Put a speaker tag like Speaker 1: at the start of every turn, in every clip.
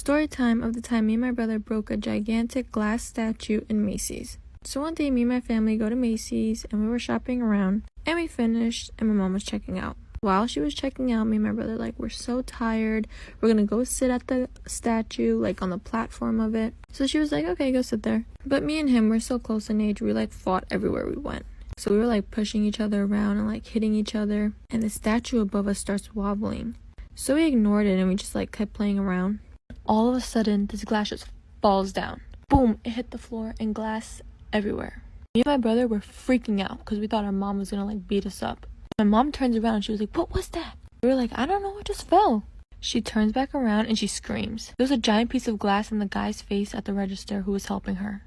Speaker 1: Story time of the time me and my brother broke a gigantic glass statue in Macy's. So one day me and my family go to Macy's and we were shopping around and we finished and my mom was checking out. While she was checking out, me and my brother we're so tired. We're gonna go sit at the statue, on the platform of it. So she was like, okay, go sit there. But me and him were so close in age, we fought everywhere we went. So we were pushing each other around and hitting each other. And the statue above us starts wobbling. So we ignored it and we just kept playing around. All of a sudden, this glass just falls down. Boom! It hit the floor and glass everywhere. Me and my brother were freaking out because we thought our mom was gonna beat us up. My mom turns around and she was like, what was that? We were like, I don't know, it just fell. She turns back around and she screams. There was a giant piece of glass in the guy's face at the register who was helping her.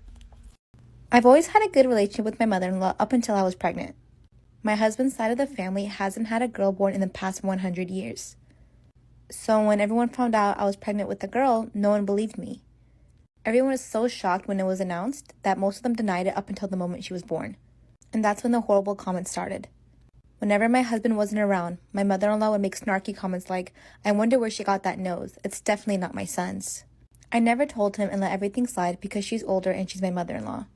Speaker 2: I've always had a good relationship with my mother-in-law up until I was pregnant. My husband's side of the family hasn't had a girl born in the past 100 years. So when everyone found out I was pregnant with a girl, no one believed me. Everyone was so shocked when it was announced that most of them denied it up until the moment she was born. And that's when the horrible comments started. Whenever my husband wasn't around, my mother-in-law would make snarky comments like, I wonder where she got that nose. It's definitely not my son's. I never told him and let everything slide because she's older and she's my mother-in-law.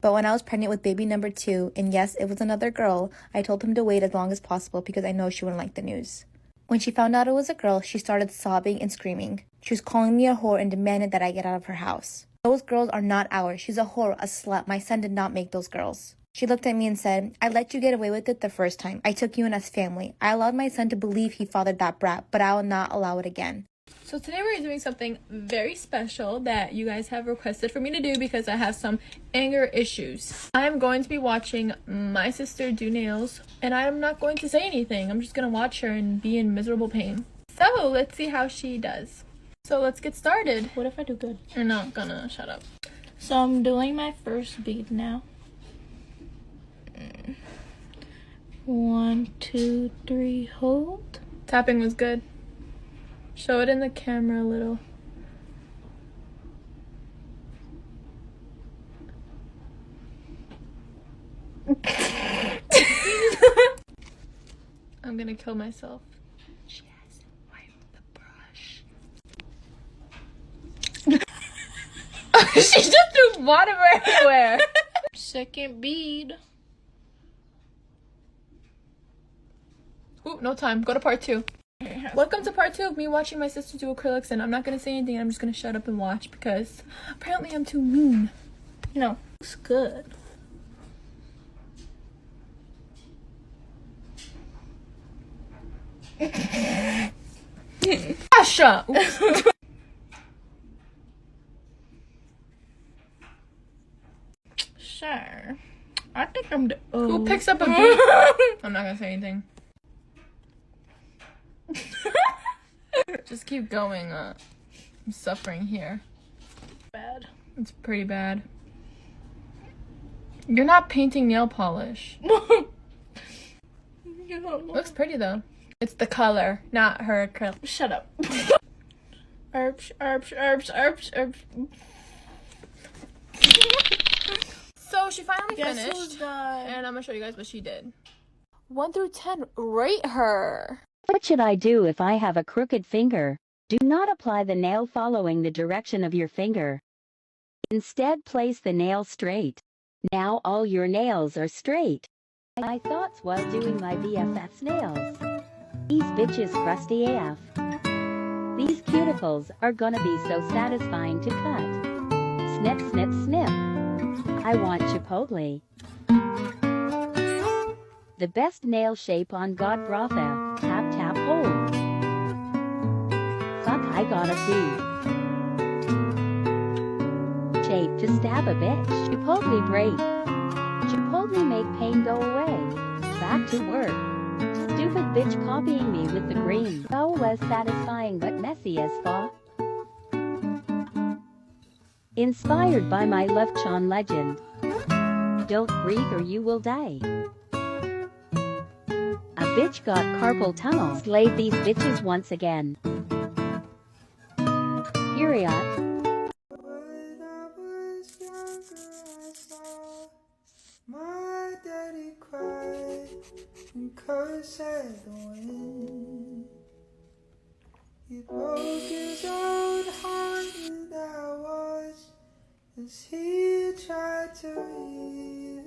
Speaker 2: But when I was pregnant with baby number 2, and yes, it was another girl, I told him to wait as long as possible because I know she wouldn't like the news. When she found out it was a girl, she started sobbing and screaming. She was calling me a whore and demanded that I get out of her house. Those girls are not ours. She's a whore, a slut. My son did not make those girls. She looked at me and said, I let you get away with it the first time. I took you in as family. I allowed my son to believe he fathered that brat, but I will not allow it again.
Speaker 1: So today we're doing something very special that you guys have requested for me to do because I have some anger issues. I'm going to be watching my sister do nails and I'm not going to say anything. I'm just going to watch her and be in miserable pain. So let's see how she does. So let's get started.
Speaker 3: What if I do good?
Speaker 1: You're not gonna. Shut up.
Speaker 3: So I'm doing my first bead now. 1, 2, 3, hold.
Speaker 1: Tapping was good. Show it in the camera a little. I'm gonna kill myself. She hasn't wiped the brush. She just threw water everywhere.
Speaker 3: Second bead.
Speaker 1: Ooh, no time. Go to part 2. Welcome to part 2 of me watching my sister do acrylics, and I'm not gonna say anything. I'm just gonna shut up and watch because apparently I'm too mean.
Speaker 3: No, looks good.
Speaker 1: Asha!
Speaker 3: Sure. I think I'm
Speaker 1: Who picks up a beat? I'm not gonna say anything. Just keep going. I'm suffering here.
Speaker 3: Bad.
Speaker 1: It's pretty bad. You're not painting nail polish. Looks pretty though. It's the color, not her acrylic.
Speaker 3: Shut up. Herbs.
Speaker 1: So she finally
Speaker 3: Guess
Speaker 1: finished.
Speaker 3: who's done?
Speaker 1: And I'm gonna show you guys what she did. 1 through 10, rate her.
Speaker 4: What should I do if I have a crooked finger? Do not apply the nail following the direction of your finger. Instead, place the nail straight. Now all your nails are straight. My thoughts while doing my BFF's nails. These bitches crusty AF. These cuticles are gonna be so satisfying to cut. Snip, snip, snip. I want Chipotle. The best nail shape on God Brotha. Tap, tap, hold. Fuck, I gotta see. Shape to stab a bitch. Chipotle break. Chipotle make pain go away. Back to work. Stupid bitch copying me with the green. So was satisfying but messy as fuck. Inspired by my Love Chan legend. Don't breathe or you will die. A bitch got carpal tunnel. Slayed these bitches once again. Period.
Speaker 5: My daddy cried and cursed at the wind. He broke his own heart as he tried to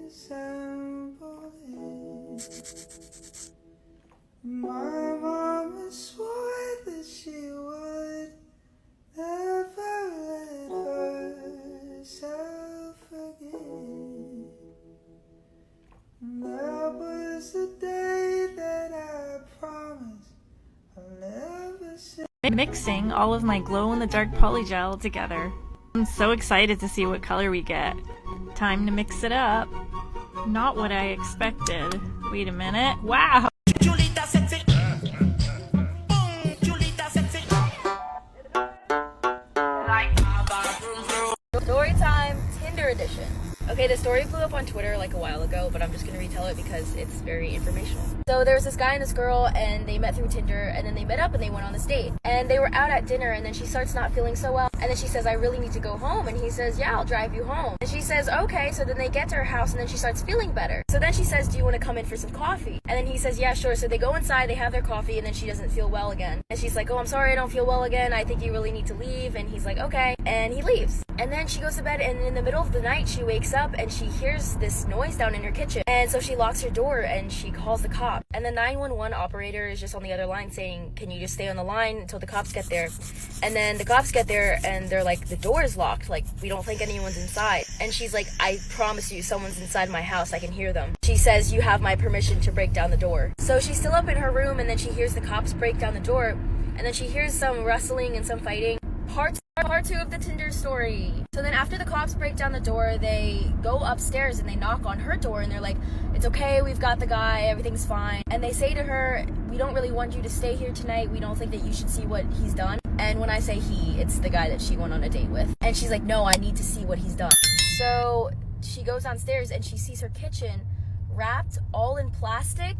Speaker 5: reassemble it. My mama swore that she would never let herself forget. And that was the day that I promised I'll never say.
Speaker 1: Mixing all of my glow-in-the-dark polygel together. I'm so excited to see what color we get. Time to mix it up. Not what I expected. Wait a minute. Wow!
Speaker 2: Story time, Tinder edition. Okay, the story blew up on Twitter like a while ago, but I'm just gonna retell it because it's very informational. So there was this guy and this girl, and they met through Tinder, and then they met up and they went on this date. And they were out at dinner, and then she starts not feeling so well. And then she says, I really need to go home. And he says, yeah, I'll drive you home. And she says, okay. So then they get to her house, and then she starts feeling better. So then she says, do you want to come in for some coffee? And then he says, yeah, sure. So they go inside, they have their coffee, and then she doesn't feel well again. And she's like, oh, I'm sorry, I don't feel well again. I think you really need to leave. And he's like, okay. And he leaves. And then she goes to bed, and in the middle of the night, she wakes up, and she hears this noise down in her kitchen. And so she locks her door, and she calls the cop. And the 911 operator is just on the other line saying, can you just stay on the line until the cops get there? And then the cops get there, and they're like, the door is locked. Like, we don't think anyone's inside. And she's like, I promise you, someone's inside my house. I can hear them. She says, you have my permission to break down the door. So she's still up in her room, and then she hears the cops break down the door. And then she hears some wrestling and some fighting. Part 2 of the Tinder story. So then after the cops break down the door, they go upstairs and they knock on her door, and they're like, it's okay, we've got the guy, everything's fine. And they say to her, we don't really want you to stay here tonight. We don't think that you should see what he's done. And when I say he, it's the guy that she went on a date with. And she's like, no, I need to see what he's done. So she goes downstairs and she sees her kitchen wrapped all in plastic,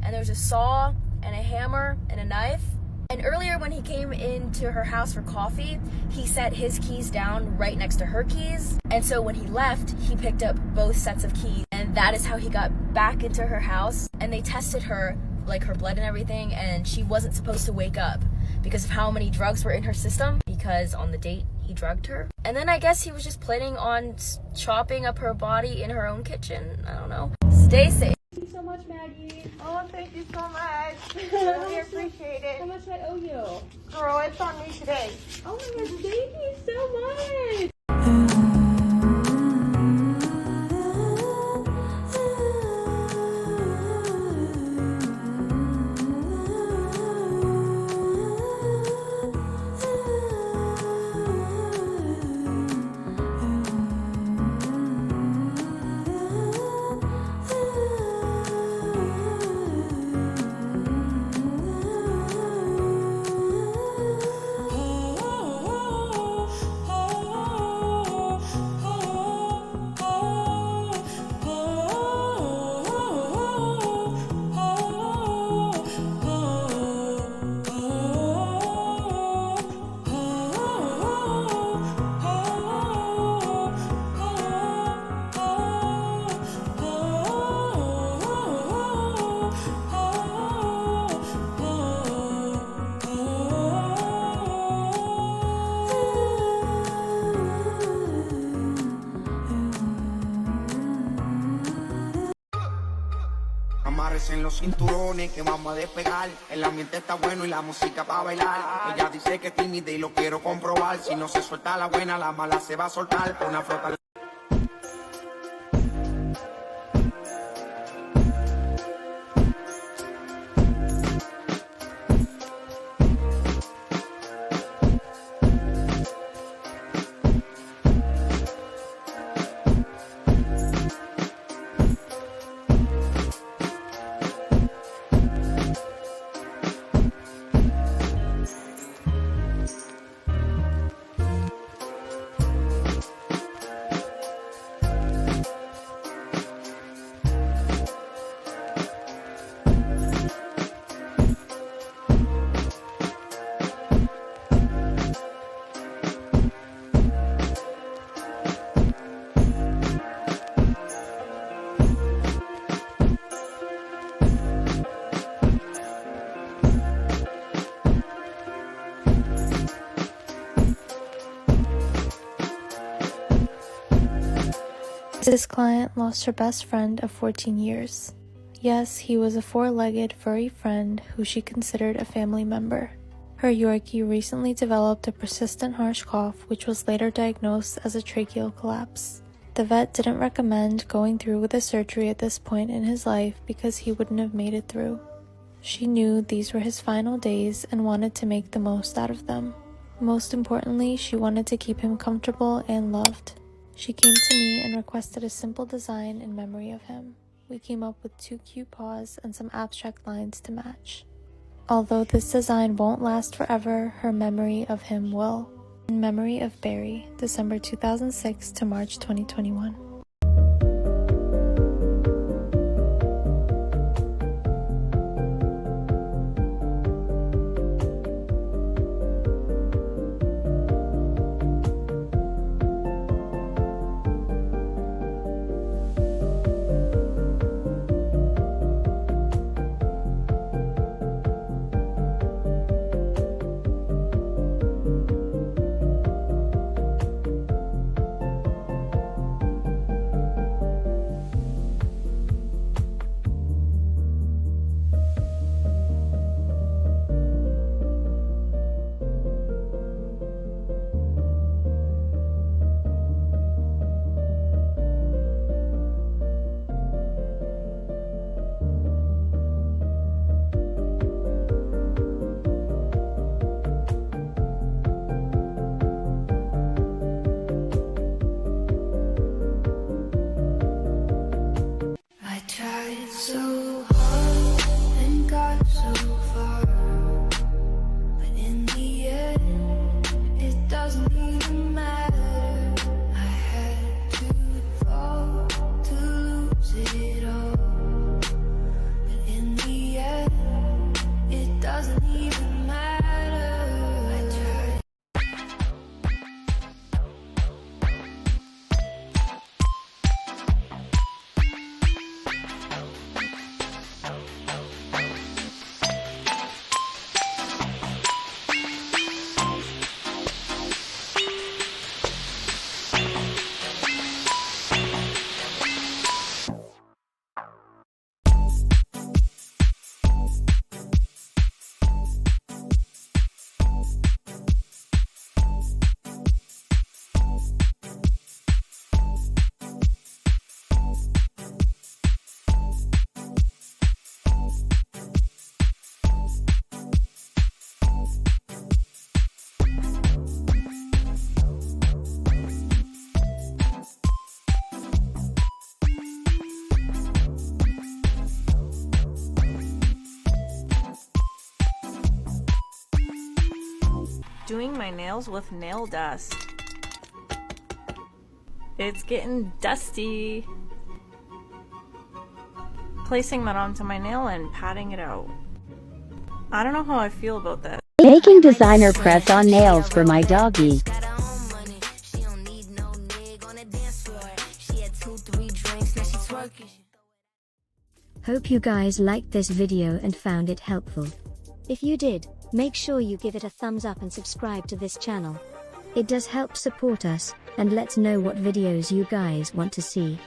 Speaker 2: and there's a saw and a hammer and a knife. And earlier when he came into her house for coffee, he set his keys down right next to her keys. And so when he left, he picked up both sets of keys. And that is how he got back into her house. And they tested her, like her blood and everything, and she wasn't supposed to wake up because of how many drugs were in her system, because on the date, he drugged her. And then I guess he was just planning on chopping up her body in her own kitchen. I don't know. Stay safe.
Speaker 6: Thank you so much, Maggie.
Speaker 3: Oh, thank you so much. Really appreciate
Speaker 6: How
Speaker 3: it.
Speaker 6: much I owe you?
Speaker 3: Girl, it's on me today.
Speaker 6: Oh my gosh, thank you so much.
Speaker 7: Amarres en los cinturones que vamos a despegar. El ambiente está bueno y la música para bailar. Ella dice que es tímida y lo quiero comprobar. Si no se suelta la buena, la mala se va a soltar. Pon a flotar.
Speaker 1: This client lost her best friend of 14 years. Yes, he was a four-legged furry friend who she considered a family member. Her Yorkie recently developed a persistent harsh cough, which was later diagnosed as a tracheal collapse. The vet didn't recommend going through with the surgery at this point in his life because he wouldn't have made it through. She knew these were his final days and wanted to make the most out of them. Most importantly, she wanted to keep him comfortable and loved. She came to me and requested a simple design in memory of him. We came up with 2 cute paws and some abstract lines to match. Although this design won't last forever, her memory of him will. In memory of Barry, December 2006 to March 2021.
Speaker 5: I tried so hard and got so far, but in the end, it doesn't even matter. I had to fall to lose it all, but in the end, it doesn't even matter. I tried.
Speaker 8: Doing my nails with nail dust. It's getting dusty. Placing that onto my nail and patting it out. I don't know how I feel about that.
Speaker 4: Making designer press on nails for my doggy.
Speaker 9: Hope you guys liked this video and found it helpful. If you did, make sure you give it a thumbs up and subscribe to this channel. It does help support us, and let's know what videos you guys want to see.